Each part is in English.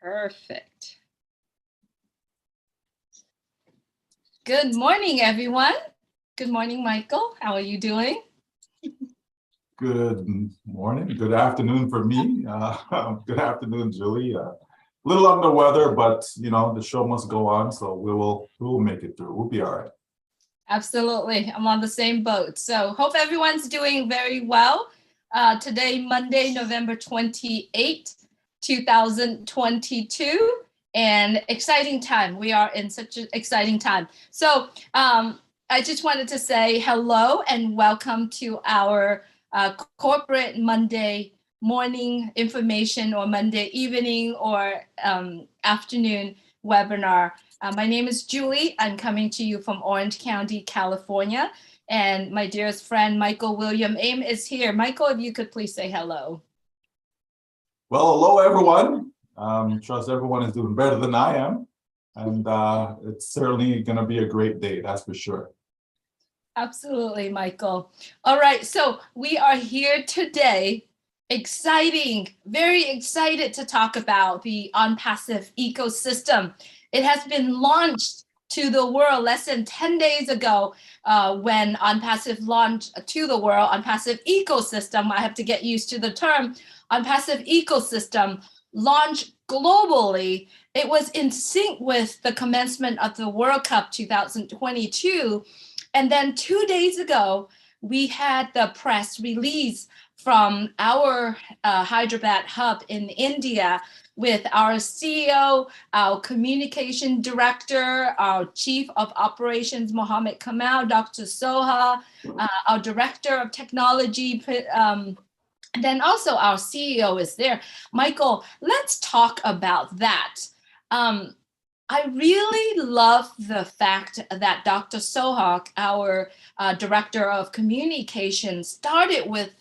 Perfect. Good morning, everyone. Good morning, Michael. How are you doing? Good morning, good afternoon for me. Good afternoon, Julie. A little under weather, but the show must go on, so we will make it through. We'll be all right. Absolutely. I'm on the same boat. So hope everyone's doing very well. Today, Monday, November 28th, 2022, and exciting time. We are in such an exciting time. So I just wanted to say hello and welcome to our corporate Monday morning information or Monday evening or afternoon webinar. My name is Julie. I'm coming to you from Orange County, California. And my dearest friend, Michael William Aim is here. Michael, if you could please say hello. Well, hello, everyone. Trust everyone is doing better than I am. And it's certainly going to be a great day, that's for sure. Absolutely, Michael. All right, so we are here today. Exciting, very excited to talk about the Onpassive ecosystem. It has been launched to the world less than 10 days ago when Onpassive launched to the world. Onpassive ecosystem, I have to get used to the term, Onpassive ecosystem launched globally. It was in sync with the commencement of the World Cup 2022. And then 2 days ago, we had the press release from our Hyderabad hub in India with our CEO, our communication director, our chief of operations, Mohammed Kamal, Dr. Soha, our director of technology, and then also our CEO is there. Michael, let's talk about that. I really love the fact that Dr. Sohak, our director of communication, started with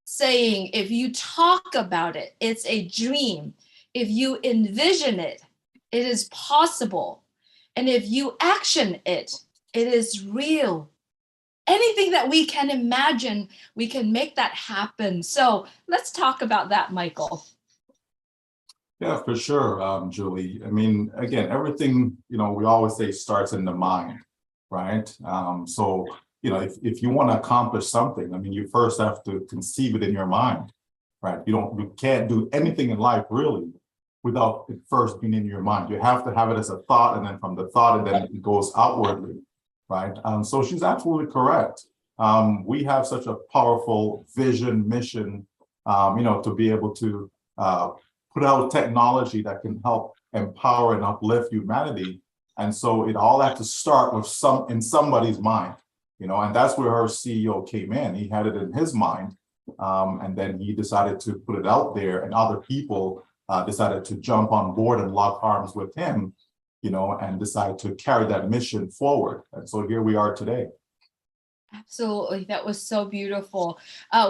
saying, if you talk about it, it's a dream. If you envision it, it is possible. And if you action it, it is real. Anything that we can imagine, we can make that happen. So let's talk about that, Michael. Yeah, for sure, Julie. I mean, again, everything, we always say starts in the mind, right? So, if you want to accomplish something, I mean, you first have to conceive it in your mind, right? You can't do anything in life really without it first being in your mind. You have to have it as a thought, and then from the thought, and then it goes outwardly, right? So she's absolutely correct. We have such a powerful vision, mission, to be able to put out technology that can help empower and uplift humanity. And so it all had to start with in somebody's mind, and that's where our CEO came in. He had it in his mind, and then he decided to put it out there, and other people decided to jump on board and lock arms with him, and decide to carry that mission forward. And so here we are today. Absolutely. That was so beautiful.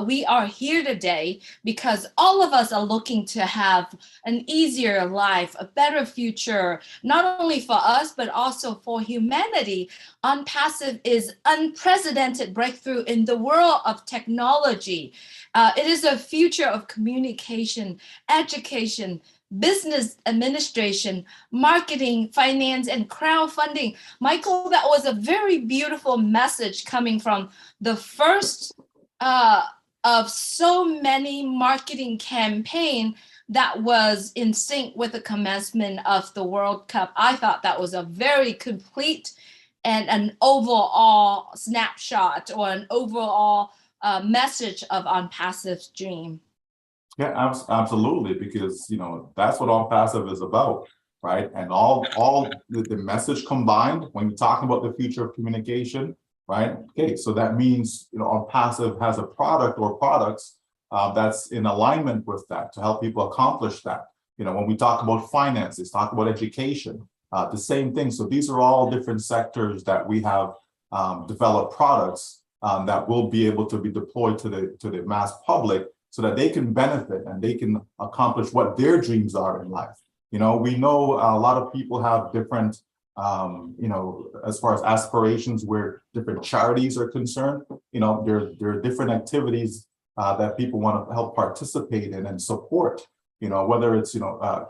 We are here today because all of us are looking to have an easier life, a better future, not only for us, but also for humanity. Onpassive is unprecedented breakthrough in the world of technology. It is a future of communication, education, business administration, marketing, finance, and crowdfunding. Michael, that was a very beautiful message coming from the first of so many marketing campaign that was in sync with the commencement of the World Cup. I thought that was a very complete and an overall snapshot or an overall message of Onpassive's dream. Yeah, absolutely, because that's what Onpassive is about, right? And all the message combined when you're talking about the future of communication, right? Okay, so that means Onpassive has a product or products that's in alignment with that to help people accomplish that. When we talk about finances, talk about education, the same thing. So these are all different sectors that we have developed products that will be able to be deployed to the mass public, so that they can benefit and they can accomplish what their dreams are in life. We know a lot of people have different, as far as aspirations where different charities are concerned. There are different activities that people want to help participate in and support. whether it's,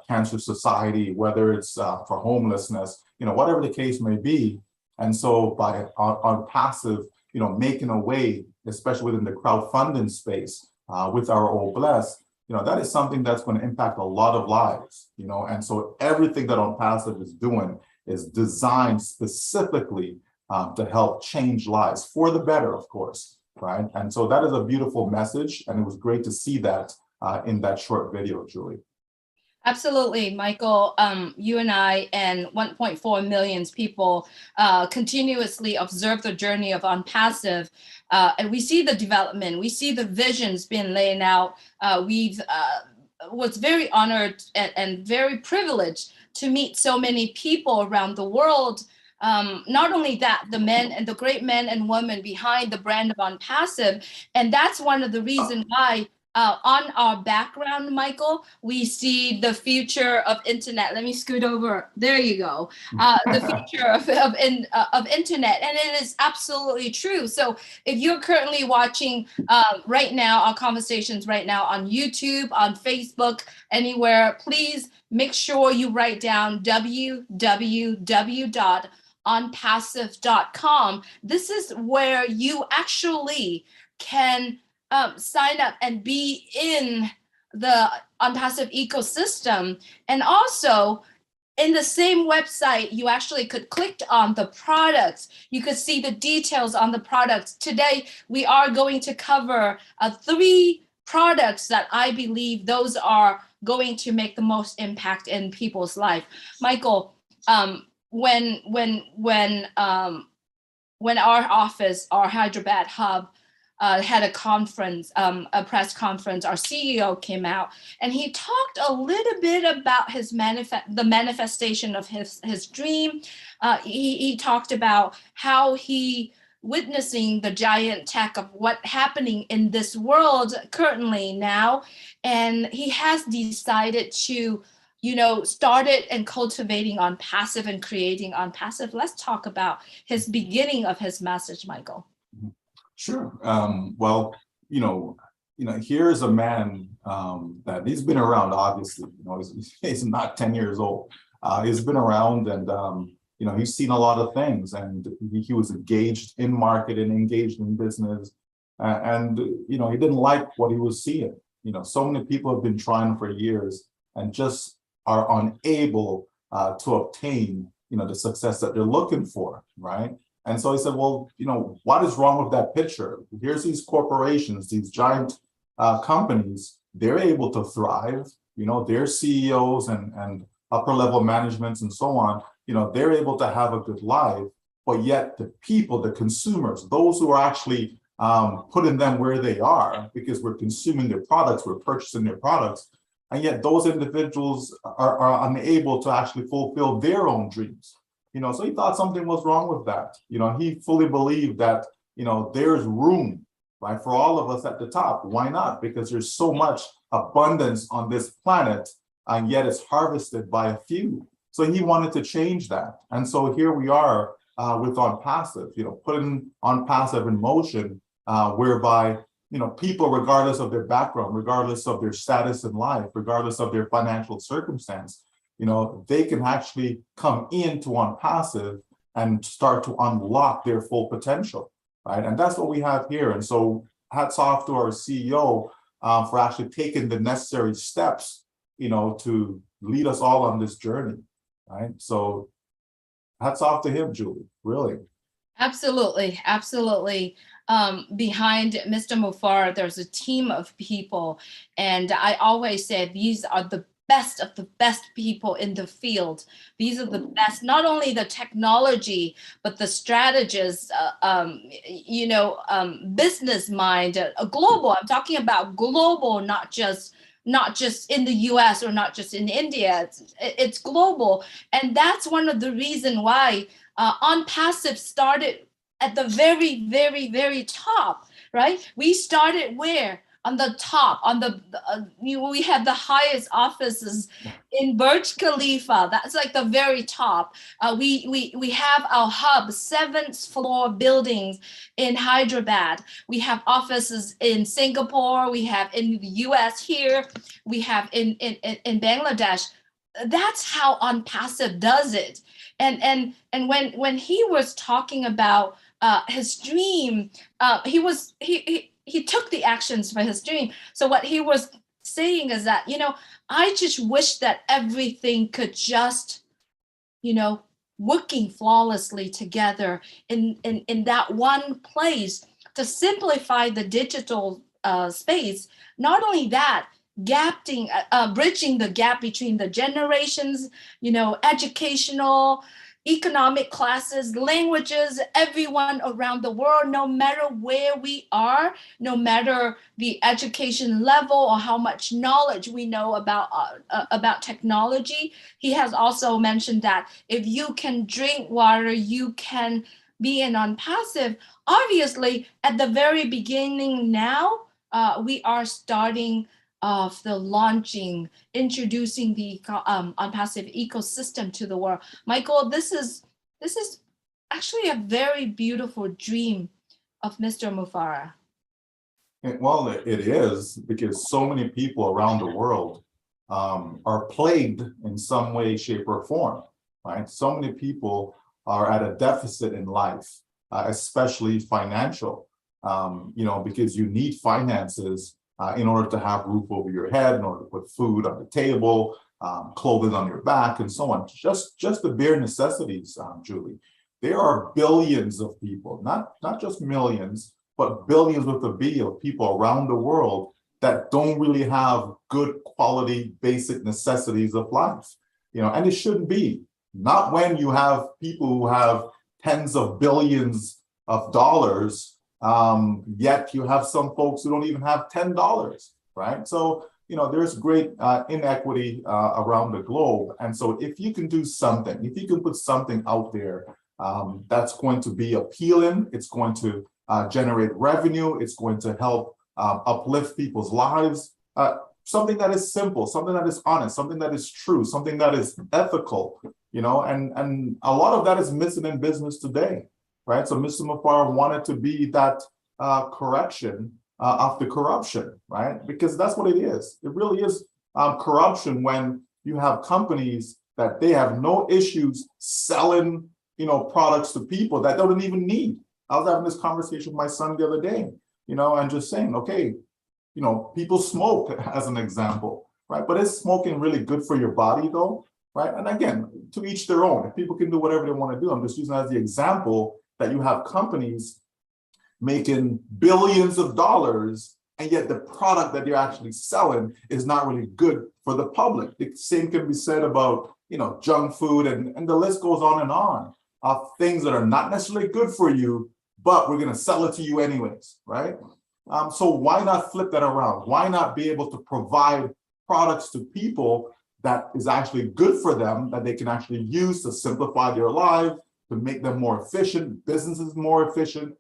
Cancer Society, whether it's for homelessness, whatever the case may be. And so by on passive, making a way, especially within the crowdfunding space with our Old Bless, that is something that's going to impact a lot of lives, and so everything that Onpassive is doing is designed specifically to help change lives for the better, of course, right? And so that is a beautiful message, and it was great to see that in that short video, Julie. Absolutely, Michael. You and I and 1.4 million people continuously observe the journey of Onpassive, and we see the development. We see the visions being laid out. We've was very honored and very privileged to meet so many people around the world. Not only that, the men and the great men and women behind the brand of Onpassive, and that's one of the reasons why. On our background, Michael, we see the future of internet. Let me scoot over. There you go. The future of internet, and it is absolutely true. So, if you're currently watching right now our conversations right now on YouTube, on Facebook, anywhere, please make sure you write down www.onpassive.com. This is where you actually can sign up and be in the Onpassive ecosystem. And also, in the same website, you actually could click on the products. You could see the details on the products. Today, we are going to cover 3 products that I believe those are going to make the most impact in people's life. Michael, when our office, our Hyderabad hub, had a conference, a press conference, our CEO came out and he talked a little bit about the manifestation of his dream. He talked about how he witnessing the giant tech of what's happening in this world currently now. And he has decided to started and cultivating Onpassive and creating Onpassive. Let's talk about his beginning of his message, Michael. Sure. Well, here's a man that he's been around, obviously, he's not 10 years old. He's been around and, he's seen a lot of things, and he was engaged in marketing, engaged in business. And he didn't like what he was seeing. So many people have been trying for years and just are unable to obtain, the success that they're looking for, right? And so he said, well, what is wrong with that picture? Here's these corporations, these giant companies, they're able to thrive, their CEOs and upper level managements and so on, they're able to have a good life, but yet the people, the consumers, those who are actually putting them where they are, because we're consuming their products, we're purchasing their products, and yet those individuals are unable to actually fulfill their own dreams. So he thought something was wrong with that. He fully believed that, there's room, right, for all of us at the top. Why not? Because there's so much abundance on this planet, and yet it's harvested by a few. So he wanted to change that. And so here we are with Onpassive, putting Onpassive in motion, whereby, people, regardless of their background, regardless of their status in life, regardless of their financial circumstance, they can actually come into Onpassive and start to unlock their full potential, right? And that's what we have here. And so hats off to our CEO for actually taking the necessary steps, to lead us all on this journey, right? So hats off to him, Julie, really. Absolutely, absolutely. Behind Mr. Mufar, there's a team of people. And I always say these are the best of the best people in the field. These are the best, not only the technology, but the strategists, business mind, global. I'm talking about global, not just in the US or not just in India. It's global. And that's one of the reasons why Onpassive started at the very, very, very top, right? We started where? on the top, on we have the highest offices in Burj Khalifa. That's like the very top. We have our hub, 7th floor buildings in Hyderabad. We have offices in Singapore. We have in the US here. We have in Bangladesh. That's how Onpassive does it. And when he was talking about his dream, he took the actions for his dream. So what he was saying is that, I just wish that everything could just, working flawlessly together in that one place to simplify the digital space. Not only that, bridging the gap between the generations, educational, economic classes, languages, everyone around the world, no matter where we are, no matter the education level or how much knowledge we know about technology. He has also mentioned that if you can drink water, you can be an Onpassive. Obviously, at the very beginning now, we are starting of the launching, introducing the Onpassive ecosystem to the world. Michael, this is actually a very beautiful dream of Mr. Mufareh. Well, it is, because so many people around the world are plagued in some way, shape, or form, right? So many people are at a deficit in life, especially financial, because you need finances in order to have roof over your head, in order to put food on the table, clothing on your back, and so on. Just the bare necessities, Julie. There are billions of people, not just millions, but billions with a B of people around the world that don't really have good quality basic necessities of life. And it shouldn't be. Not when you have people who have tens of billions of dollars, yet you have some folks who don't even have $10, right? So, there's great inequity around the globe. And so if you can do something, if you can put something out there that's going to be appealing, it's going to generate revenue, it's going to help uplift people's lives, something that is simple, something that is honest, something that is true, something that is ethical, and a lot of that is missing in business today. Right, so Mr. Mufareh wanted to be that correction of the corruption, right? Because that's what it is. It really is corruption when you have companies that they have no issues selling, products to people that they don't even need. I was having this conversation with my son the other day, and just saying, okay, people smoke as an example, right? But is smoking really good for your body though, right? And again, to each their own. If people can do whatever they want to do, I'm just using it as the example that you have companies making billions of dollars, and yet the product that they're actually selling is not really good for the public. The same can be said about, junk food, and the list goes on of things that are not necessarily good for you, but we're going to sell it to you anyways, right? So why not flip that around? Why not be able to provide products to people that is actually good for them, that they can actually use to simplify their lives, to make them more efficient, businesses more efficient,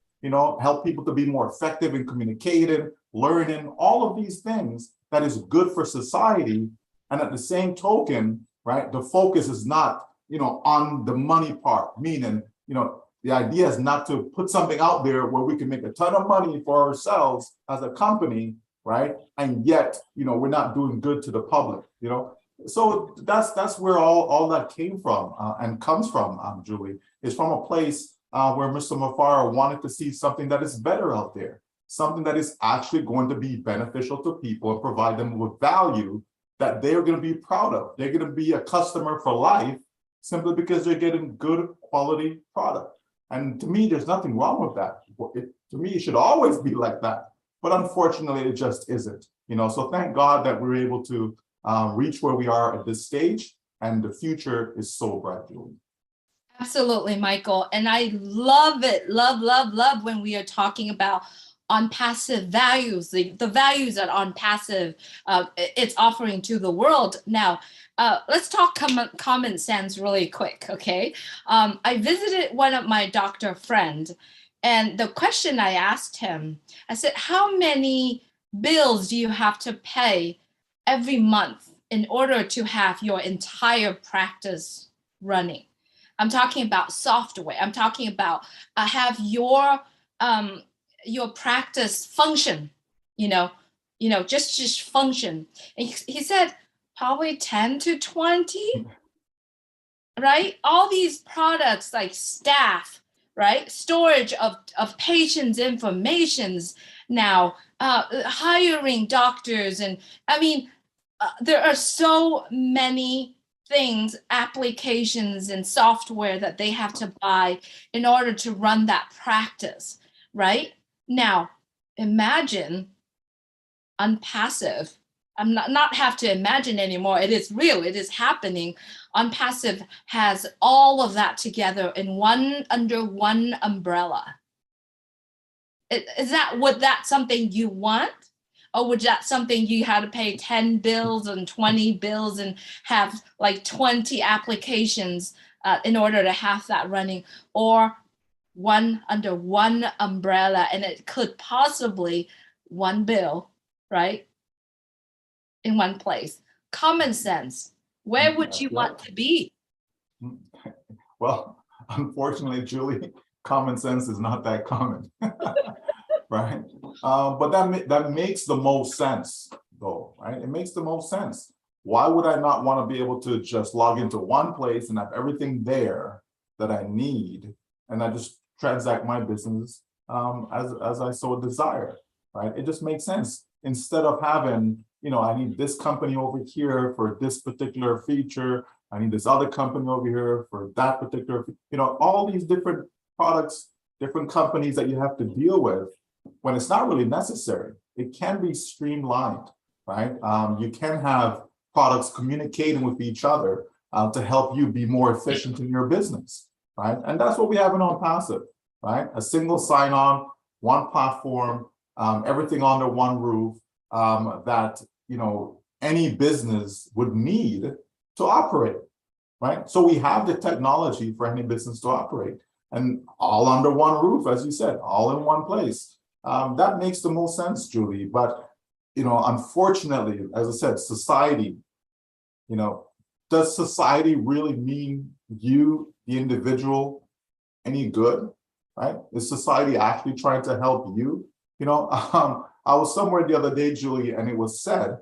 help people to be more effective in communicating, learning, all of these things that is good for society. And at the same token, right, the focus is not, on the money part, meaning, the idea is not to put something out there where we can make a ton of money for ourselves as a company, right? And yet, we're not doing good to the public, So that's where all that came from and comes from, Julie, is from a place where Mr. Mufareh wanted to see something that is better out there, something that is actually going to be beneficial to people and provide them with value that they're going to be proud of. They're going to be a customer for life simply because they're getting good quality product. And to me, there's nothing wrong with that. To me, it should always be like that. But unfortunately, it just isn't. So thank God that we're able to reach where we are at this stage, and the future is so bright, Julie. Absolutely, Michael. And I love it. Love when we are talking about Onpassive values, the values that Onpassive it's offering to the world. Now, let's talk common sense really quick, okay? I visited one of my doctor friend, and the question I asked him, I said, how many bills do you have to pay every month in order to have your entire practice running? I'm talking about software. I'm talking about have your practice function, just function. And he said probably 10 to 20, right? All these products like staff, right? Storage of patients' informations now, hiring doctors. And I mean, there are so many things, applications and software that they have to buy in order to run that practice, right? Now, imagine Onpassive. I'm not have to imagine anymore. It is real. It is happening. Onpassive has all of that together in under one umbrella. Would that something you want? Or would that something you had to pay 10 bills and 20 bills and have like 20 applications in order to have that running, or one under one umbrella, and it could possibly one bill, right? In one place. Common sense. Where would you want to be? Well, unfortunately, Julie, common sense is not that common, right? But that makes the most sense, though, right? It makes the most sense. Why would I not want to be able to just log into one place and have everything there that I need, and I just transact my business as I so desire, right? It just makes sense. Instead of having, I need this company over here for this particular feature, I need this other company over here for that particular, all these different products, different companies that you have to deal with when it's not really necessary. It can be streamlined, right? You can have products communicating with each other to help you be more efficient in your business, right? And that's what we have in Onpassive, right? A single sign-on, one platform, everything under one roof that any business would need to operate, right? So we have the technology for any business to operate, and all under one roof, as you said, all in one place. That makes the most sense, Julie. But unfortunately, as I said, society, does society really mean you, the individual, any good, right? Is society actually trying to help you? I was somewhere the other day, Julie, and it was said,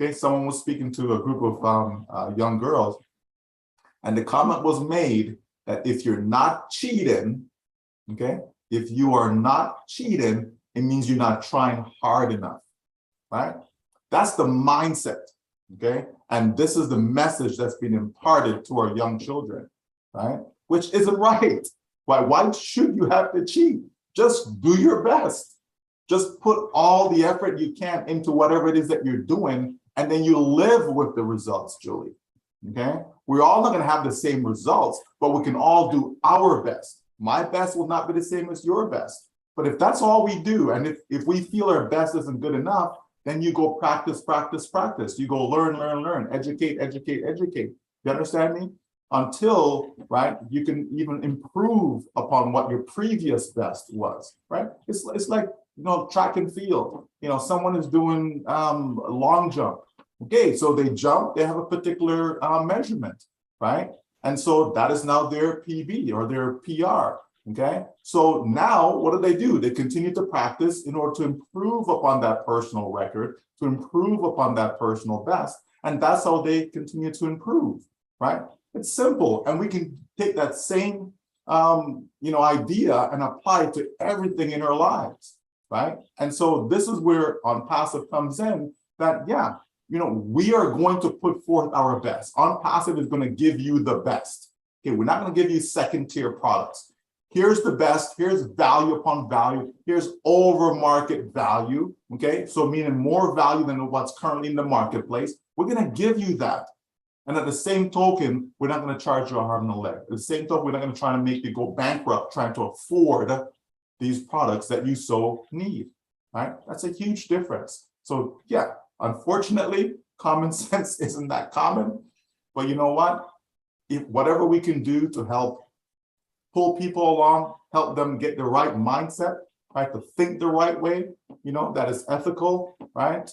okay, someone was speaking to a group of young girls, and the comment was made that if you're not cheating, okay, if you are not cheating, it means you're not trying hard enough, right? That's the mindset, okay? And this is the message that's been imparted to our young children, right? Which isn't right. Why should you have to cheat? Just do your best. Just put all the effort you can into whatever it is that you're doing, and then you live with the results, Julie, okay? We're all not gonna have the same results, but we can all do our best. My best will not be the same as your best. But if that's all we do, and if we feel our best isn't good enough, then you go practice, practice, practice. You go learn, learn, learn, educate, educate, educate. You understand me? Until, right, you can even improve upon what your previous best was, right? It's like, track and field. Someone is doing a long jump. Okay, so they jump, they have a particular measurement, right? And so that is now their PB or their PR. Okay, so now what do? They continue to practice in order to improve upon that personal record, to improve upon that personal best. And that's how they continue to improve, right? It's simple. And we can take that same, idea and apply it to everything in our lives, right? And so this is where Onpassive comes in, that, yeah, we are going to put forth our best. Onpassive is going to give you the best. Okay, we're not going to give you second tier products. Here's the best, here's value upon value, here's over market value, okay? So meaning more value than what's currently in the marketplace. We're gonna give you that. And at the same token, we're not gonna charge you a arm and a leg. At the same token, we're not gonna try to make you go bankrupt trying to afford these products that you so need, right? That's a huge difference. So yeah, unfortunately, common sense isn't that common, but you know what? If whatever we can do to help pull people along, help them get the right mindset, right? To think the right way, that is ethical, right?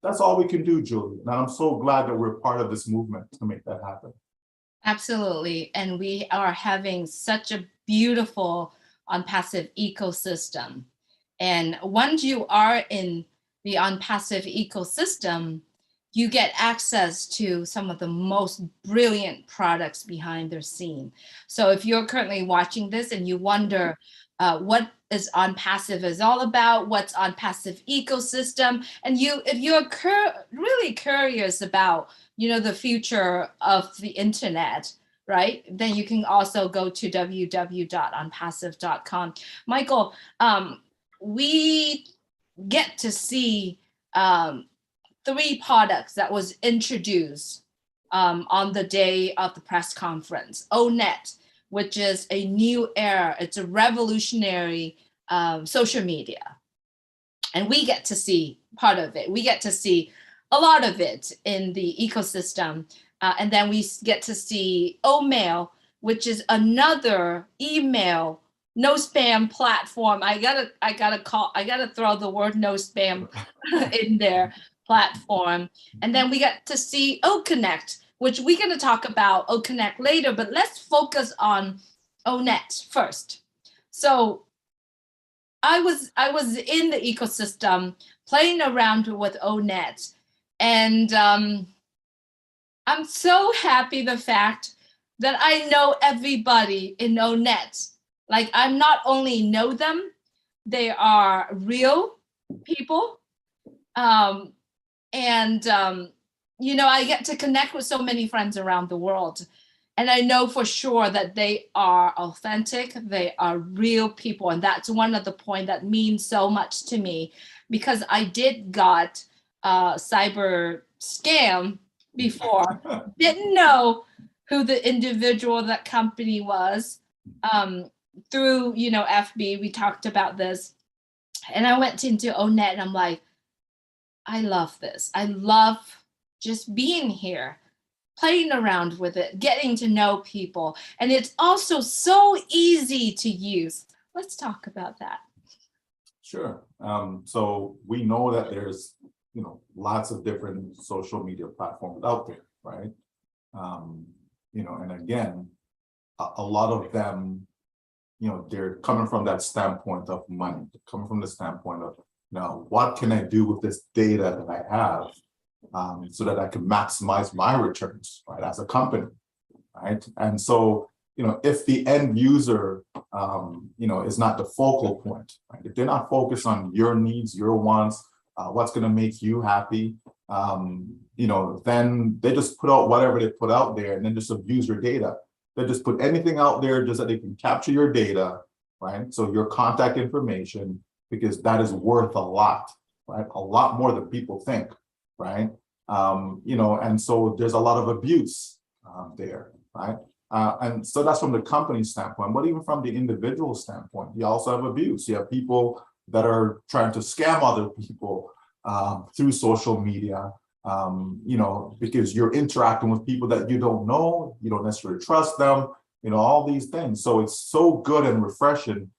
That's all we can do, Julie. And I'm so glad that we're part of this movement to make that happen. Absolutely. And we are having such a beautiful Onpassive ecosystem. And once you are in the Onpassive ecosystem, you get access to some of the most brilliant products behind the scene. So if you're currently watching this and you wonder what is Onpassive is all about, what's Onpassive ecosystem, and if you're really curious about the future of the internet, right? Then you can also go to www.onpassive.com. Michael, we get to see 3 products that was introduced on the day of the press conference. ONET, which is a new era. It's a revolutionary social media. And we get to see part of it. We get to see a lot of it in the ecosystem. And then we get to see OMail, which is another email no spam platform. I gotta throw the word no spam in there, platform. And then we get to see OConnect, which we're going to talk about OConnect later, but let's focus on ONET first. So I was in the ecosystem playing around with ONET, and I'm so happy the fact that I know everybody in ONET. Like, I not only know them, they are real people. I get to connect with so many friends around the world. And I know for sure that they are authentic, they are real people. And that's one of the points that means so much to me, because I did got cyber scam before, didn't know who the individual, that company was. Through, FB, we talked about this. And I went into ONET and I'm like, I love this. I love just being here, playing around with it, getting to know people. And it's also so easy to use. Let's talk about that. Sure. So we know that there's, lots of different social media platforms out there, right? And again, a lot of them, they're coming from that standpoint of money, coming from the standpoint of, now, what can I do with this data that I have so that I can maximize my returns, right, as a company, right? And so, if the end user, is not the focal point, right? If they're not focused on your needs, your wants, what's going to make you happy, then they just put out whatever they put out there and then just abuse your data. They just put anything out there just that they can capture your data, right? So your contact information, because that is worth a lot, right? A lot more than people think, right? And so there's a lot of abuse there, right? And so that's from the company standpoint, but even from the individual standpoint, you also have abuse. You have people that are trying to scam other people through social media, because you're interacting with people that you don't know, you don't necessarily trust them, all these things. So it's so good and refreshing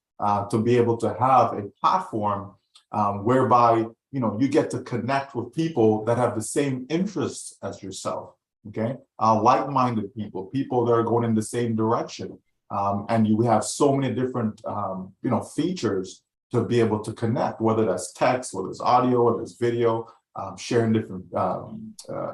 to be able to have a platform whereby, you get to connect with people that have the same interests as yourself, okay? Like-minded people that are going in the same direction. And you have so many different, features to be able to connect, whether that's text, whether it's audio, whether it's video, sharing different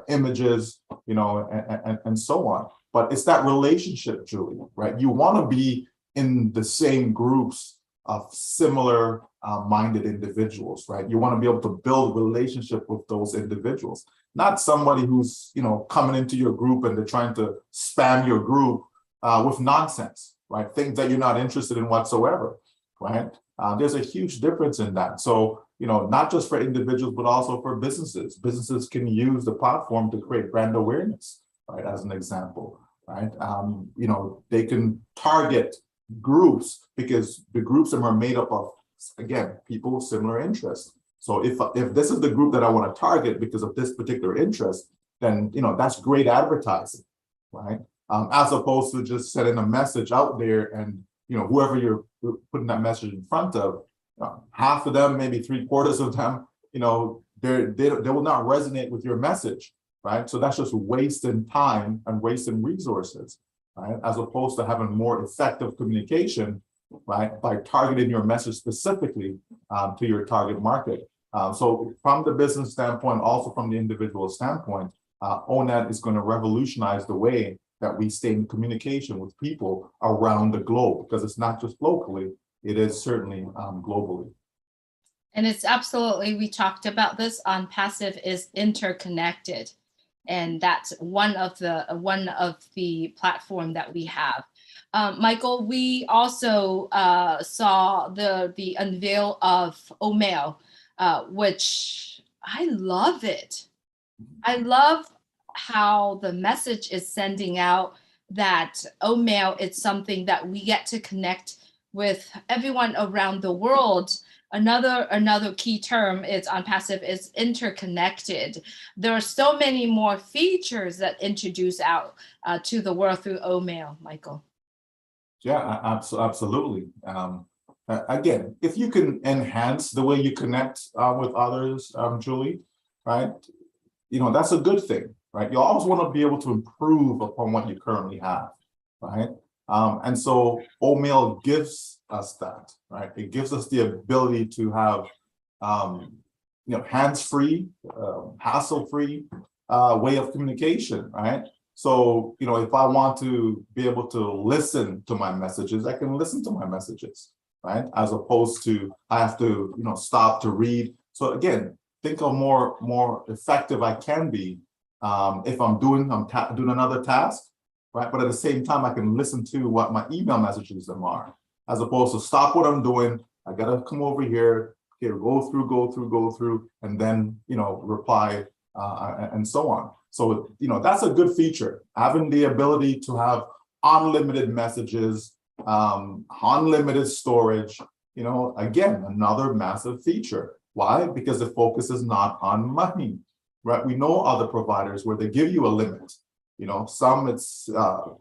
images, and so on. But it's that relationship, Julie, right? You want to be in the same groups of similar minded individuals, right? You want to be able to build relationship with those individuals, not somebody who's, coming into your group and they're trying to spam your group with nonsense, right? Things that you're not interested in whatsoever, right? There's a huge difference in that. So, not just for individuals, but also for businesses. Businesses can use the platform to create brand awareness, right? As an example, right? They can target groups because the groups are made up of, again, people with similar interests. So if this is the group that I want to target because of this particular interest, then, that's great advertising, right? As opposed to just sending a message out there and, whoever you're putting that message in front of, half of them, maybe three-quarters of them, they will not resonate with your message, right? So that's just wasting time and wasting resources, right? As opposed to having more effective communication, right, by targeting your message specifically to your target market. So from the business standpoint, also from the individual standpoint, ONET is going to revolutionize the way that we stay in communication with people around the globe, because it's not just locally, it is certainly globally. And it's absolutely, we talked about this, Onpassive is interconnected. And that's one of the platform that we have. Michael, we also saw the unveil of Omail, which I love it. I love how the message is sending out that Omail is something that we get to connect with everyone around the world. Another key term is Onpassive is interconnected. There are so many more features that introduce out to the world through Omail, Michael. Yeah, absolutely. Again, if you can enhance the way you connect with others, Julie, right? That's a good thing, right? You always want to be able to improve upon what you currently have, right? And so Omail gives us that, right? It gives us the ability to have, hands-free, hassle-free way of communication, right? So, if I want to be able to listen to my messages, I can listen to my messages, right? As opposed to I have to, stop to read. So again, think of more effective I can be if I'm doing another task, right? But at the same time, I can listen to what my email messages are, as opposed to stop what I'm doing. I gotta come over here, go through, and then reply and so on. So that's a good feature, having the ability to have unlimited messages, unlimited storage. Again, another massive feature. Why? Because the focus is not on money, right? We know other providers where they give you a limit. Some it's 5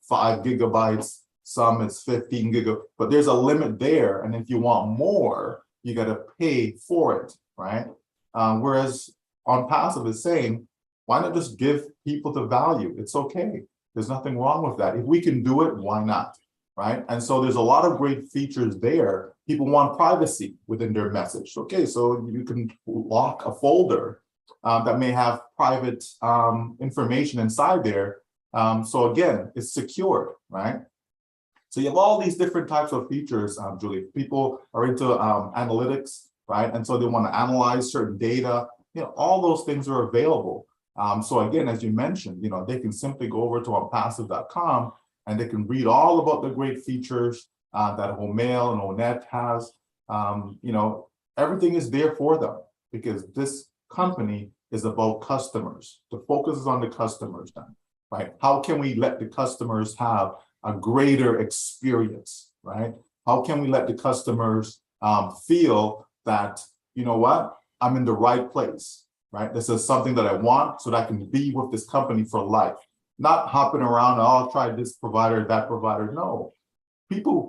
gigabytes, some it's 15 gigabytes, but there's a limit there. And if you want more, you got to pay for it, right? Whereas Onpassive is saying, why not just give people the value? It's okay. There's nothing wrong with that. If we can do it, why not? Right? And so there's a lot of great features there. People want privacy within their message. Okay, so you can lock a folder that may have private information inside there. So again, it's secured, right? So you have all these different types of features, Julie. People are into analytics, right? And so they want to analyze certain data. All those things are available. So again, as you mentioned, they can simply go over to onpassive.com and they can read all about the great features that Omail and ONET has. Everything is there for them because this company is about customers. The focus is on the customers then, right? How can we let the customers have a greater experience, right? How can we let the customers feel that, I'm in the right place, right? This is something that I want so that I can be with this company for life. Not hopping around, I'll try this provider, that provider. No, people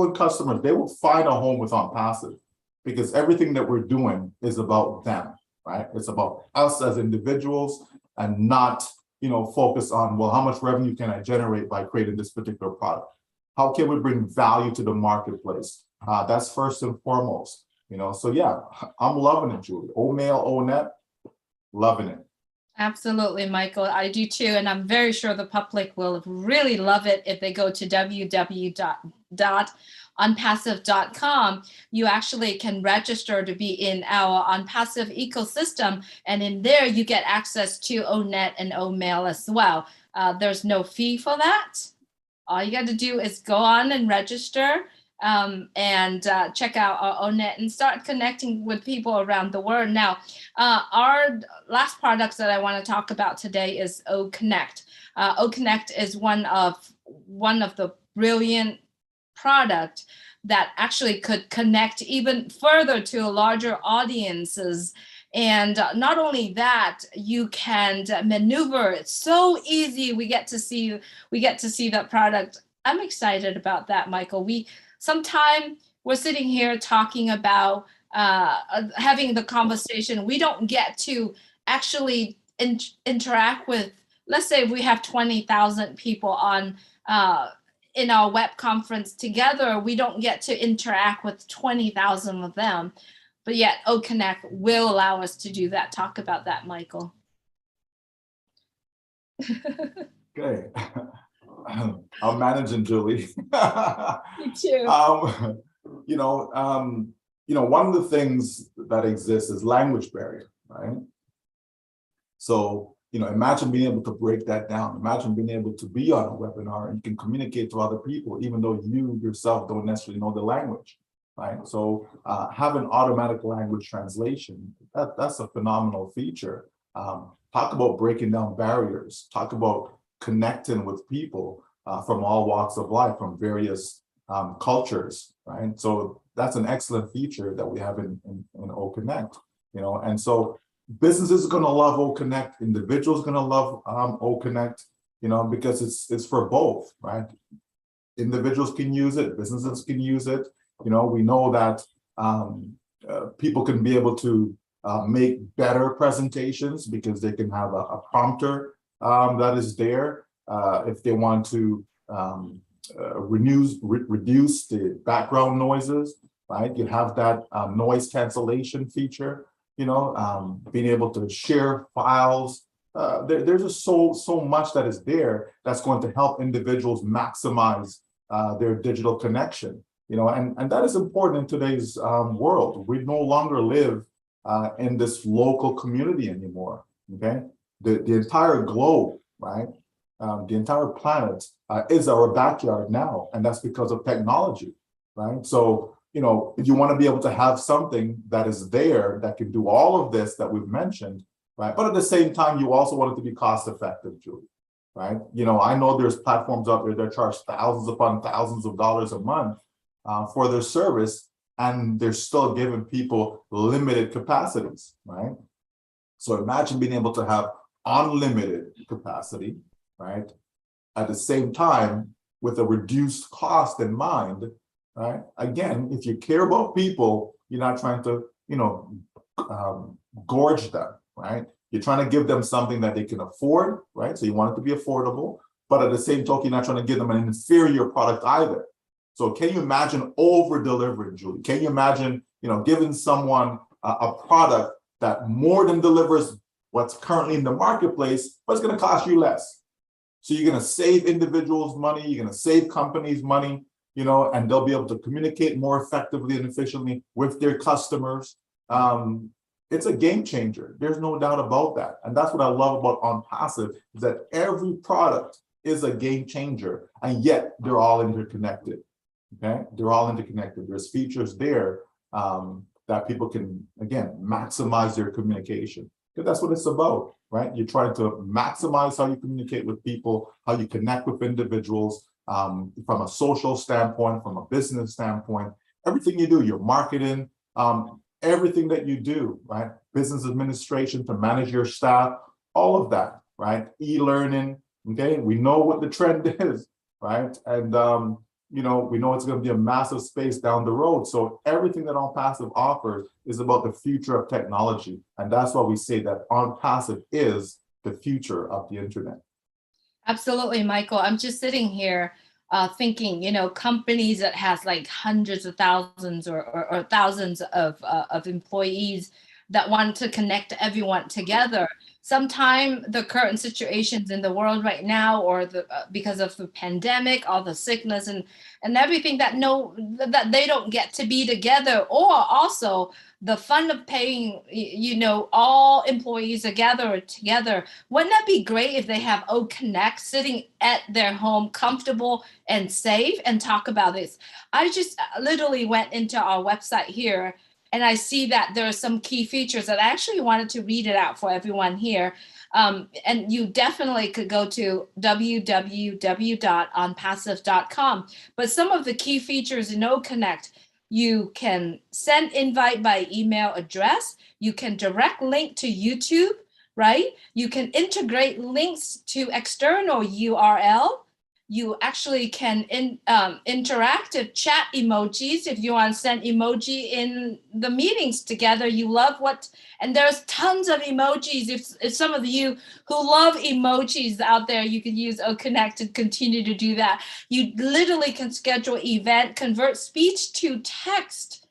and customers, they will find a home with Onpassive because everything that we're doing is about them, right? It's about us as individuals and not, focus on, well, how much revenue can I generate by creating this particular product? How can we bring value to the marketplace? That's first and foremost, So yeah, I'm loving it, Julie. Omail, ONET, loving it. Absolutely, Michael. I do too. And I'm very sure the public will really love it if they go to www.onpassive.com. You actually can register to be in our Onpassive ecosystem. And in there, you get access to ONET and Omail as well. There's no fee for that. All you got to do is go on and register. And check out our ONET and start connecting with people around the world. Now, our last products that I want to talk about today is OConnect. OConnect is one of the brilliant product that actually could connect even further to larger audiences. And not only that, you can maneuver. It's so easy. We get to see that product. I'm excited about that, Michael. Sometime we're sitting here talking about having the conversation. We don't get to actually interact with, let's say we have 20,000 people on in our web conference together, we don't get to interact with 20,000 of them. But yet OConnect will allow us to do that. Talk about that, Michael. Okay. I'm managing, Julie. Me too. One of the things that exists is language barrier, right? So, imagine being able to break that down. Imagine being able to be on a webinar and you can communicate to other people, even though you yourself don't necessarily know the language, right? So having automatic language translation, that's a phenomenal feature. Talk about breaking down barriers, talk about connecting with people from all walks of life, from various cultures, right? So that's an excellent feature that we have in OConnect, and so businesses are going to love OConnect, individuals are going to love OConnect, because it's for both, right? Individuals can use it, businesses can use it. We know that people can be able to make better presentations because they can have a prompter that is there if they want to reduce the background noises, right? You have that noise cancellation feature, being able to share files. There's just so much that is there that's going to help individuals maximize their digital connection, and that is important in today's world. We no longer live in this local community anymore, okay? The entire globe, right? The entire planet is our backyard now, and that's because of technology, right? So, you want to be able to have something that is there that can do all of this that we've mentioned, right? But at the same time, you also want it to be cost effective, Julie, right? I know there's platforms out there that charge thousands upon thousands of dollars a month for their service, and they're still giving people limited capacities, right? So imagine being able to have unlimited capacity, right? At the same time, with a reduced cost in mind, right? Again, if you care about people, you're not trying to, gorge them, right? You're trying to give them something that they can afford, right? So you want it to be affordable, but at the same token, you're not trying to give them an inferior product either. So can you imagine over delivering, Julie? Can you imagine, giving someone a product that more than delivers what's currently in the marketplace, but it's going to cost you less? So you're going to save individuals money, you're going to save companies money, and they'll be able to communicate more effectively and efficiently with their customers. It's a game changer. There's no doubt about that. And that's what I love about Onpassive, is that every product is a game changer, and yet they're all interconnected. Okay, they're all interconnected. There's features there that people can, again, maximize their communication. Because that's what it's about, right? You're trying to maximize how you communicate with people, how you connect with individuals, from a social standpoint, from a business standpoint. Everything you do, your marketing, everything that you do, right? Business administration, to manage your staff, all of that, right? E-learning, okay? We know what the trend is, right? And we know it's going to be a massive space down the road. So everything that Onpassive offers is about the future of technology. And that's why we say that Onpassive is the future of the internet. Absolutely, Michael. I'm just sitting here thinking, companies that has like hundreds of thousands or thousands of employees that want to connect everyone together. Sometime the current situations in the world right now, or because of the pandemic, all the sickness and everything, that they don't get to be together, or also the fun of paying, all employees together. Wouldn't that be great if they have OConnect sitting at their home, comfortable and safe, and talk about this? I just literally went into our website here, and I see that there are some key features that I actually wanted to read it out for everyone here. And you definitely could go to www.onpassive.com. But some of the key features in OConnect: you can send invite by email address. You can direct link to YouTube, right? You can integrate links to external URL. You actually can interactive chat emojis if you want to send emoji in the meetings together. You love and there's tons of emojis. If some of you who love emojis out there, you can use OConnect and continue to do that. You literally can schedule event, convert speech to text.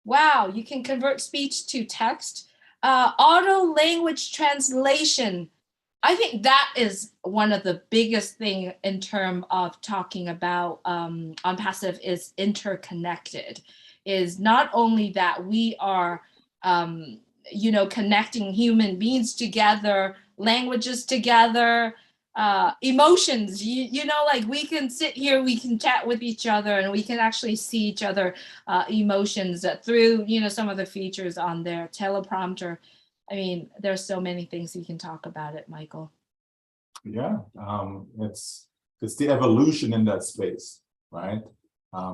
Wow, you can convert speech to text. Auto language translation. I think that is one of the biggest thing in terms of talking about Onpassive is interconnected. Is not only that we are, connecting human beings together, languages together, emotions. Like we can sit here, we can chat with each other, and we can actually see each other emotions through some of the features on their teleprompter. I mean, there's so many things you can talk about it, Michael. Yeah, it's the evolution in that space, right?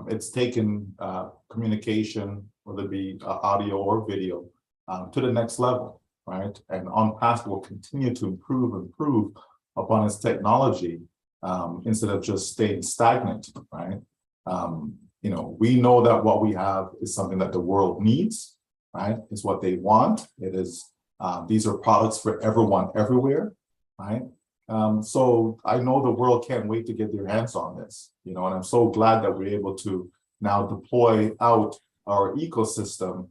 It's taken communication, whether it be audio or video, to the next level, right? And Onpassive will continue to improve upon its technology instead of just staying stagnant, right? We know that what we have is something that the world needs, right? It's what they want. It is. These are products for everyone, everywhere, right? So I know the world can't wait to get their hands on this, and I'm so glad that we're able to now deploy out our ecosystem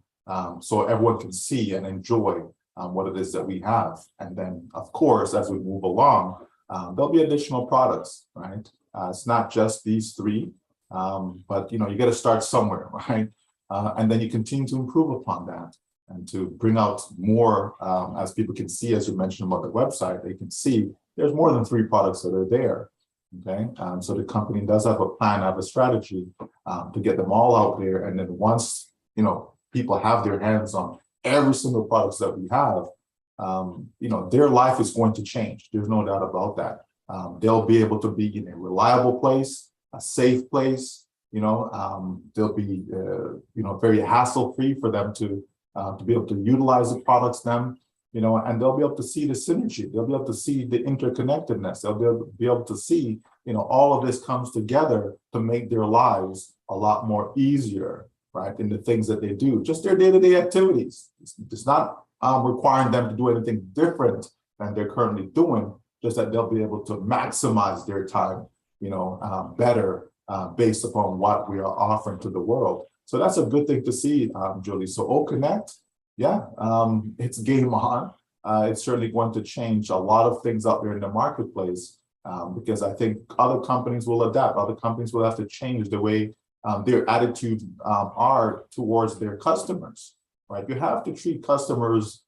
so everyone can see and enjoy what it is that we have. And then, of course, as we move along, there'll be additional products, right? It's not just these three, but you got to start somewhere, right? And then you continue to improve upon that and to bring out more, as people can see, as you mentioned about the website, they can see there's more than 3 products that are there, okay? So the company does have a plan, have a strategy to get them all out there. And then once, people have their hands on every single products that we have, their life is going to change. There's no doubt about that. They'll be able to be in a reliable place, a safe place, they'll be, very hassle-free for them to be able to utilize the products and they'll be able to see the synergy. They'll be able to see the interconnectedness. They'll be able to see, all of this comes together to make their lives a lot more easier, right? In the things that they do, just their day-to-day activities. It's not requiring them to do anything different than they're currently doing, just that they'll be able to maximize their time, better based upon what we are offering to the world. So that's a good thing to see, Julie. So OConnect, yeah, it's game on. It's certainly going to change a lot of things out there in the marketplace because I think other companies will adapt. Other companies will have to change the way their attitude are towards their customers, right? You have to treat customers,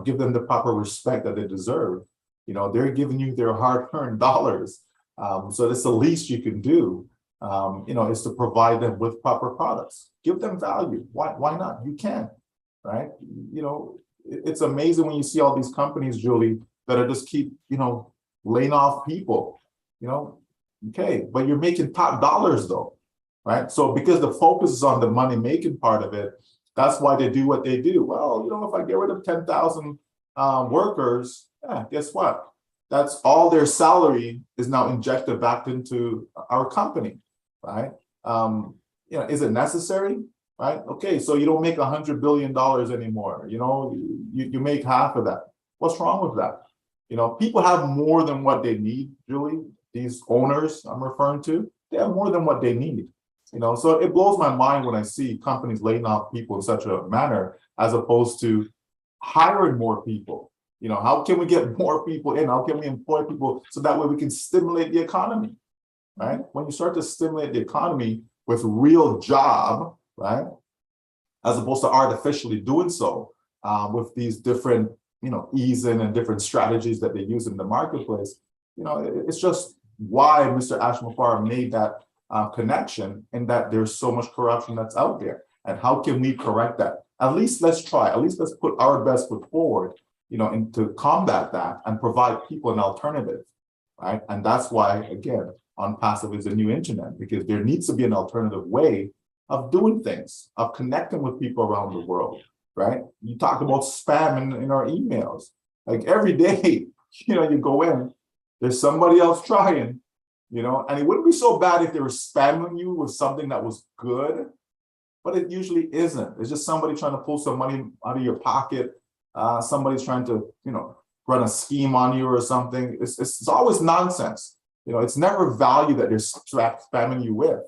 give them the proper respect that they deserve. They're giving you their hard-earned dollars. So that's the least you can do. Is to provide them with proper products. Give them value. Why not? You can, right? It's amazing when you see all these companies, Julie, that are just keep, laying off people, okay, but you're making top dollars though, right? So because the focus is on the money-making part of it, that's why they do what they do. Well, if I get rid of 10,000 workers, guess what? That's all their salary is now injected back into our company. Right? Is it necessary? Right? Okay, so you don't make $100 billion anymore. You make half of that. What's wrong with that? People have more than what they need, Julie. These owners I'm referring to, they have more than what they need. So it blows my mind when I see companies laying off people in such a manner as opposed to hiring more people. How can we get more people in? How can we employ people so that way we can stimulate the economy? Right? When you start to stimulate the economy with real job, right, as opposed to artificially doing so with these different, easing and different strategies that they use in the marketplace, it's just why Mr. Ashmafar made that connection, and that there's so much corruption that's out there. And how can we correct that? At least let's try. At least let's put our best foot forward, and to combat that and provide people an alternative, right? And that's why, again, Onpassive is a new internet, because there needs to be an alternative way of doing things, of connecting with people around the world, right? You talk about spam in our emails. Like every day, you go in, there's somebody else trying, and it wouldn't be so bad if they were spamming you with something that was good, but it usually isn't. It's just somebody trying to pull some money out of your pocket. Somebody's trying to, run a scheme on you or something. It's always nonsense. It's never value that they're spamming you with,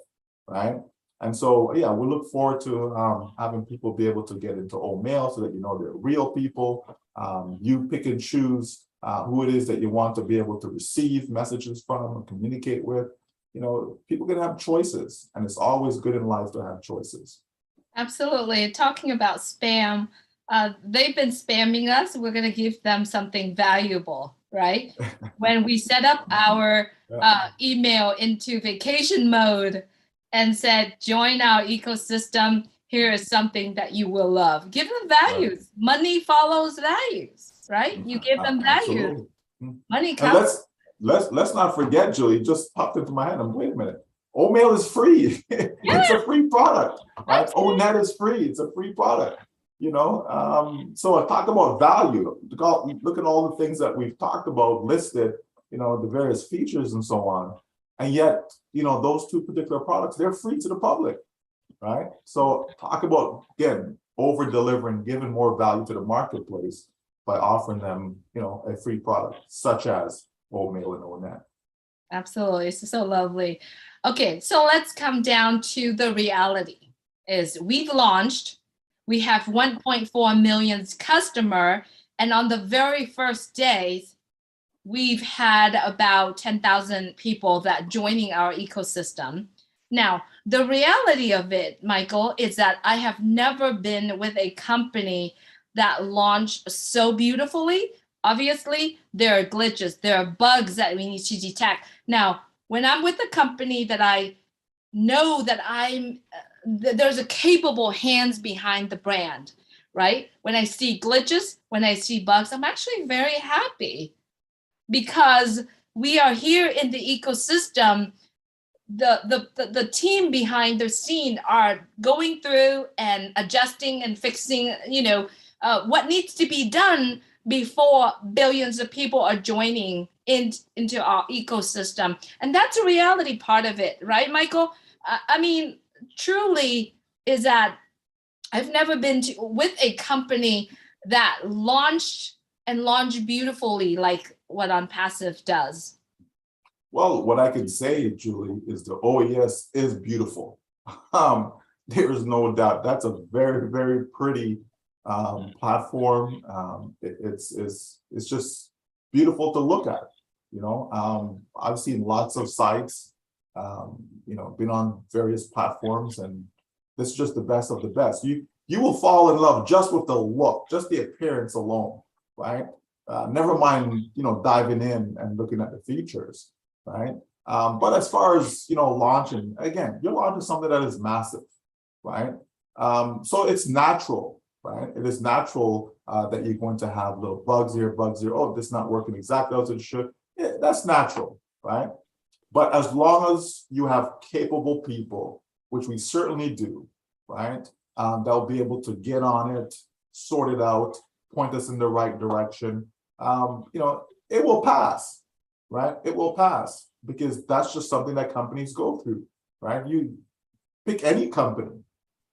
right? And so, yeah, we look forward to having people be able to get into old mail so that they're real people. You pick and choose who it is that you want to be able to receive messages from and communicate with. People can have choices, and it's always good in life to have choices. Absolutely. Talking about spam, they've been spamming us. We're going to give them something valuable, right? When we set up our email into vacation mode and said, join our ecosystem, here is something that you will love. Give them values. Right. Money follows values, right? You give them values. Money counts. Let's not forget, Julie, it just popped into my head. Wait a minute. Oatmeal is free. It's a free product, right? ONet is free. It's a free product, So I talk about value. Look at all the things that we've talked about, listed, the various features and so on. And yet, those two particular products, they're free to the public, right? So talk about, again, over delivering, giving more value to the marketplace by offering them, a free product such as Oatmeal and ONet. Absolutely. It's so lovely. Okay, so let's come down to the reality. Is we've launched, we have 1.4 million customer, and on the very first days, we've had about 10,000 people that joining our ecosystem. Now, the reality of it, Michael, is that I have never been with a company that launched so beautifully. Obviously, there are glitches, there are bugs that we need to detect. Now, when I'm with a company that I know that there's a capable hands behind the brand, right? When I see glitches, when I see bugs, I'm actually very happy because we are here in the ecosystem. The team behind the scene are going through and adjusting and fixing, what needs to be done before billions of people are joining into our ecosystem. And that's a reality part of it, right, Michael? Truly is that I've never been with a company that launched beautifully like what Onpassive does. Well, what I can say, Julie, is the OES is beautiful. There is no doubt. That's a very, very pretty platform. It's just beautiful to look at. I've seen lots of sites, been on various platforms, and this is just the best of the best. You will fall in love just with the look, just the appearance alone, right? Never mind, diving in and looking at the features, right? But as far as launching, again, you're launching something that is massive, right? So it's natural, right? It is natural that you're going to have little bugs here. Oh, this is not working exactly as it should. Yeah, that's natural, right? But as long as you have capable people, which we certainly do, right? They'll be able to get on it, sort it out, point us in the right direction. It will pass, right? It will pass because that's just something that companies go through, right? You pick any company,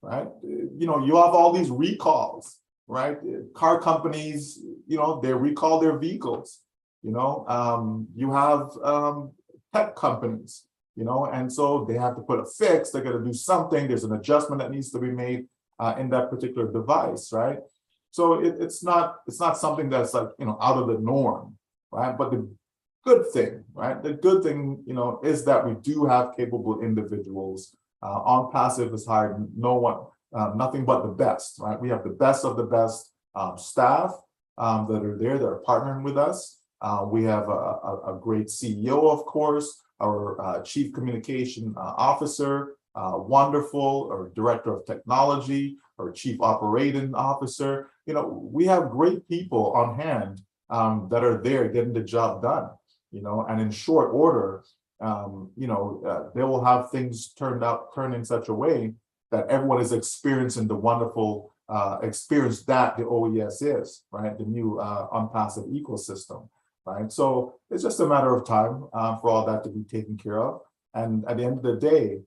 right? You have all these recalls, right? Car companies, they recall their vehicles. You have tech companies, and so they have to put a fix. They're going to do something. There's an adjustment that needs to be made in that particular device, right? So it's not something that's like out of the norm, right? But the good thing, right? The good thing, is that we do have capable individuals. Onpassive has hired nothing but the best, right? We have the best of the best staff that are there that are partnering with us. We have a great CEO, of course, our chief communication officer, wonderful, or director of technology, or chief operating officer. We have great people on hand that are there getting the job done, and in short order, they will have things turn in such a way that everyone is experiencing the wonderful experience that the OES is, right? The new Onpassive ecosystem. right? So it's just a matter of time for all that to be taken care of. And at the end of the day,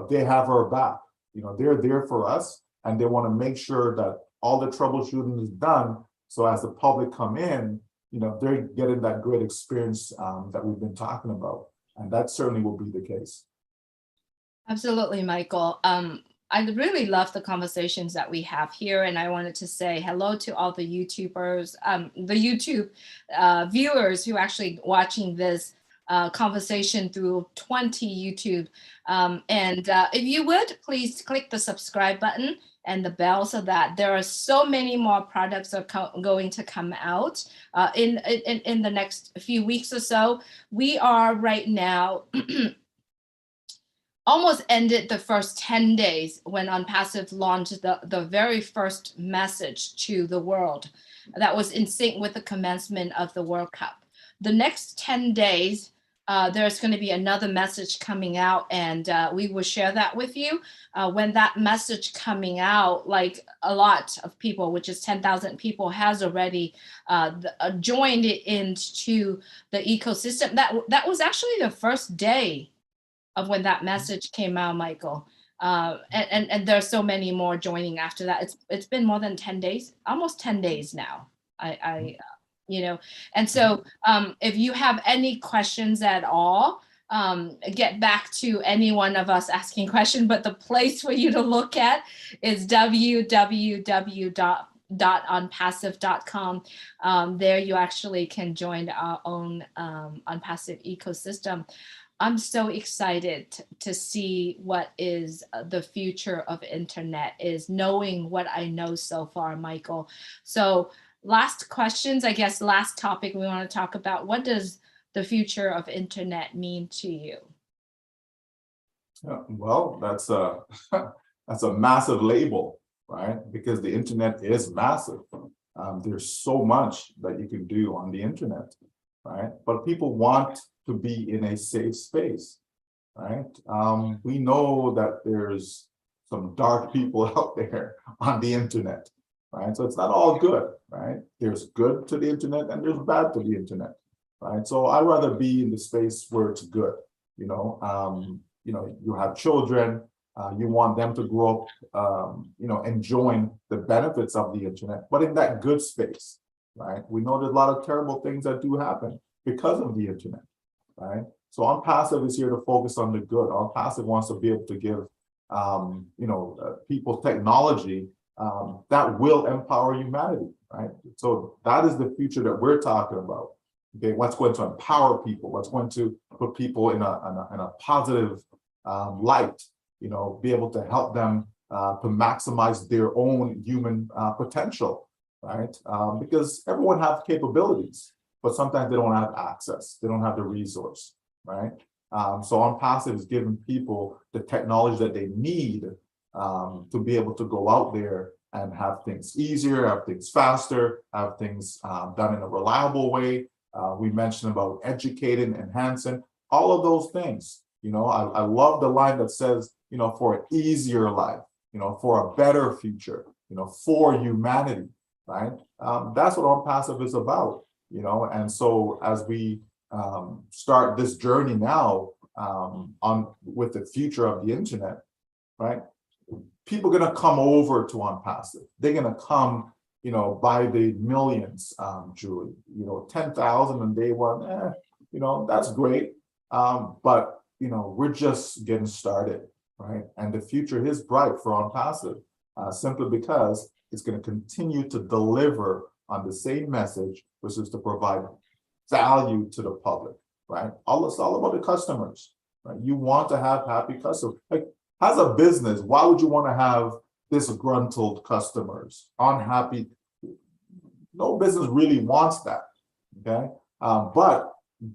they have our back. They're there for us, and they want to make sure that all the troubleshooting is done. So as the public come in, they're getting that great experience that we've been talking about. And that certainly will be the case. Absolutely, Michael. I really love the conversations that we have here, and I wanted to say hello to all the YouTubers, the YouTube viewers who are actually watching this conversation through 20 YouTube. And if you would, please click the subscribe button and the bell so that there are so many more products are going to come out in the next few weeks or so. We are right now almost ended the first 10 days when Onpassive launched the very first message to the world that was in sync with the commencement of the World Cup. The next 10 days, there's going to be another message coming out, and we will share that with you. When that message coming out, like a lot of people, which is 10,000 people, has already joined it into the ecosystem. That was actually the first day of when that message came out, Michael. And there's so many more joining after that. It's been more than 10 days, almost 10 days now. And so if you have any questions at all, get back to any one of us asking questions, but the place for you to look at is www.onpassive.com. There you actually can join our own Onpassive ecosystem. I'm so excited to see what is the future of internet, is knowing what I know so far, Michael. So last questions, I guess, last topic we want to talk about. What does the future of internet mean to you? Yeah, well, that's a that's a massive label, right? Because the internet is massive. There's so much that you can do on the internet, right? But people want to be in a safe space, right? We know that there's some dark people out there on the internet, right? So it's not all good, right? There's good to the internet and there's bad to the internet, right? So I'd rather be in the space where it's good. You have children, you want them to grow up, enjoying the benefits of the internet, but in that good space, right? We know there's a lot of terrible things that do happen because of the internet, right? So Onpassive is here to focus on the good. Onpassive wants to be able to give, people technology that will empower humanity, right? So that is the future that we're talking about. Okay, what's going to empower people? What's going to put people in a positive light? Be able to help them to maximize their own human potential, right? Because everyone has capabilities, but sometimes they don't have access. They don't have the resource, right? So Onpassive is giving people the technology that they need to be able to go out there and have things easier, have things faster, have things done in a reliable way. We mentioned about educating, enhancing, all of those things. I love the line that says, for an easier life, for a better future, for humanity, right? That's what Onpassive is about, and so as we start this journey now with the future of the internet, right? People are going to come over to Onpassive. They're going to come, by the millions, Julie. 10,000 on day one, that's great. But we're just getting started, right? And the future is bright for Onpassive, simply because it's going to continue to deliver on the same message, which is to provide value to the public, right? It's all about the customers, right? You want to have happy customers. Like, as a business, why would you want to have disgruntled customers, unhappy? No business really wants that, okay? But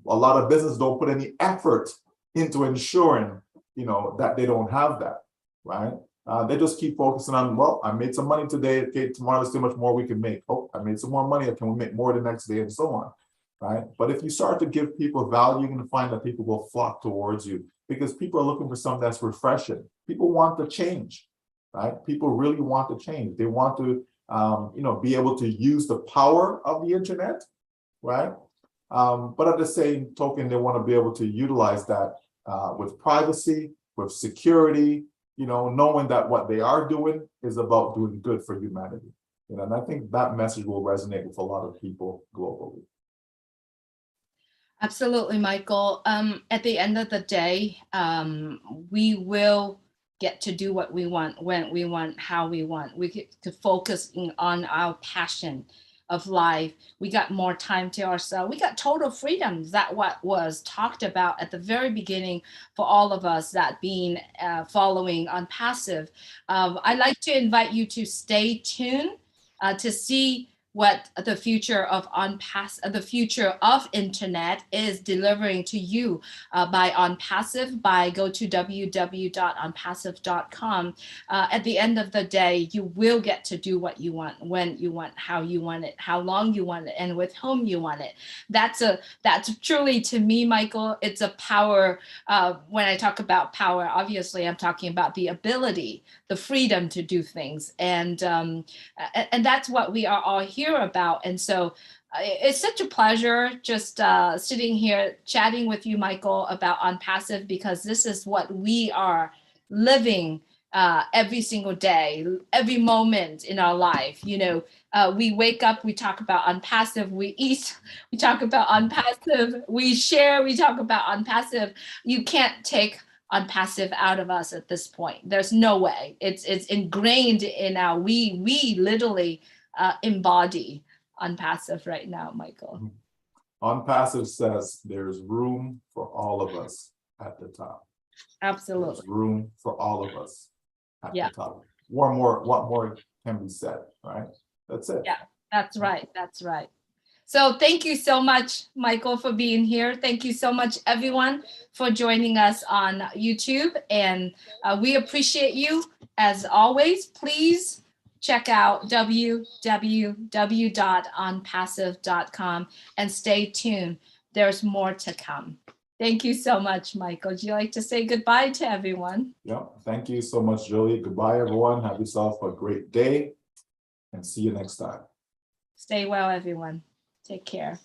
a lot of businesses don't put any effort into ensuring, that they don't have that, right? They just keep focusing on, well, I made some money today. Okay, tomorrow there's too much more we can make. Oh, I made some more money. Can we make more the next day, and so on, right? But if you start to give people value, you're going to find that people will flock towards you, because people are looking for something that's refreshing. People want to change, right? People really want to change. They want to, be able to use the power of the internet, right? But at the same token, they want to be able to utilize that with privacy, with security, knowing that what they are doing is about doing good for humanity. And I think that message will resonate with a lot of people globally. Absolutely, Michael. At the end of the day, we will get to do what we want, when we want, how we want. We get to focus on our passion of life. We got more time to ourselves. We got total freedom. That what was talked about at the very beginning for all of us, that being following Onpassive. I'd like to invite you to stay tuned to see what the future of the future of internet is delivering to you by Onpassive. Go to www.onpassive.com. At the end of the day, you will get to do what you want, when you want, how you want it, how long you want it, and with whom you want it. That's truly, to me, Michael, it's a power. When I talk about power, obviously I'm talking about the ability, the freedom to do things, and that's what we are all here about. And so it's such a pleasure just sitting here chatting with you, Michael, about Onpassive, because this is what we are living every single day, every moment in our life. We wake up, we talk about Onpassive, we eat, we talk about Onpassive, we share, we talk about Onpassive. You can't take Onpassive out of us at this point. There's no way. It's ingrained in our, we literally embody Onpassive right now, Michael. Onpassive says there's room for all of us at the top. Absolutely. There's room for all of us at the top. What more can be said, right? That's it. Yeah, that's right. That's right. So thank you so much, Michael, for being here. Thank you so much, everyone, for joining us on YouTube. And we appreciate you. As always, please check out www.onpassive.com and stay tuned. There's more to come. Thank you so much, Michael. Would you like to say goodbye to everyone? Yeah, thank you so much, Julie. Goodbye, everyone. Have yourself a great day and see you next time. Stay well, everyone. Take care.